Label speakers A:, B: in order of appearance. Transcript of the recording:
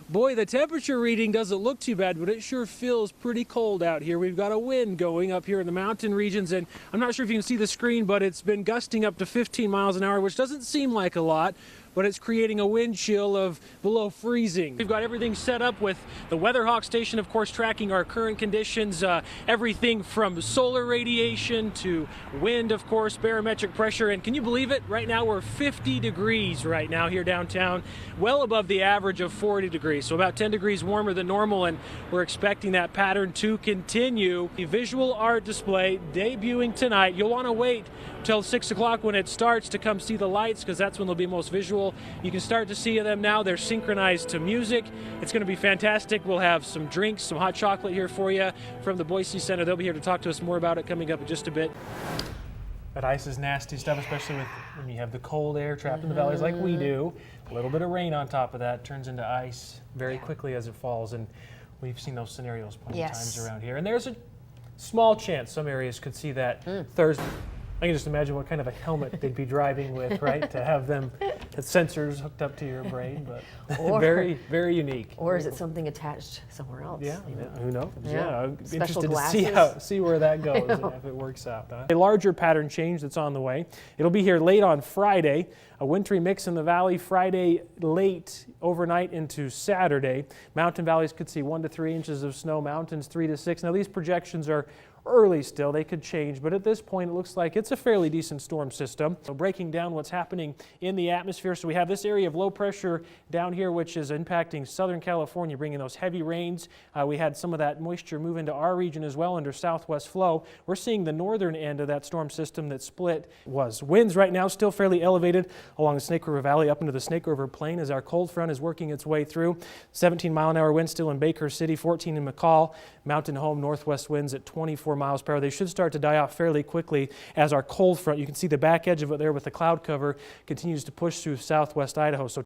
A: Boy, the temperature reading doesn't look too bad, but it sure feels pretty cold out here. We've got a wind going up here in the mountain regions, and I'm not sure if you can see the screen, but it's been gusting up to 15 miles an hour, which doesn't seem like a lot, but it's creating a wind chill of below freezing. We've got everything set up with the WeatherHawk station, of course, tracking our current conditions, everything from solar radiation to wind, of course, barometric pressure. And can you believe it? Right now we're 50 degrees right now here downtown, well above the average of 40 degrees, so about 10 degrees warmer than normal, and we're expecting that pattern to continue. The visual art display debuting tonight. You'll want to wait till 6 o'clock when it starts to come see the lights, because that's when they'll be most visual. You can start to see them now. They're synchronized to music. It's going to be fantastic. We'll have some drinks, some hot chocolate here for you from the Boise Center. They'll be here to talk to us more about it coming up in just a bit. That ice is nasty stuff, especially when you have the cold air trapped in the valleys like we do. A little bit of rain on top of that turns into ice very quickly as it falls, and we've seen those scenarios plenty of times around here. And there's a small chance some areas could see that Thursday. I can just imagine what kind of a helmet they'd be driving with, right? To have them sensors hooked up to your brain, but very, very unique.
B: Or is it something attached somewhere else?
A: Yeah, who knows? Yeah, I'm
B: Special
A: interested to see where that goes and if it works out. Huh? A larger pattern change that's on the way. It'll be here late on Friday. A wintry mix in the valley Friday late overnight into Saturday. Mountain valleys could see 1 to 3 inches of snow, mountains 3 to 6. Now these projections are early still, they could change, but at this point it looks like it's a fairly decent storm system. So breaking down what's happening in the atmosphere, so we have this area of low pressure down here which is impacting Southern California, bringing those heavy rains. We had some of that moisture move into our region as well under southwest flow. We're seeing the northern end of that storm system that split was winds right now still fairly elevated along the Snake River Valley up into the Snake River Plain as our cold front is working its way through. 17-mile-an-hour winds still in Baker City, 14 in McCall. Mountain home northwest winds at 24 miles per hour. They should start to die off fairly quickly as our cold front, you can see the back edge of it there with the cloud cover, continues to push through southwest Idaho. So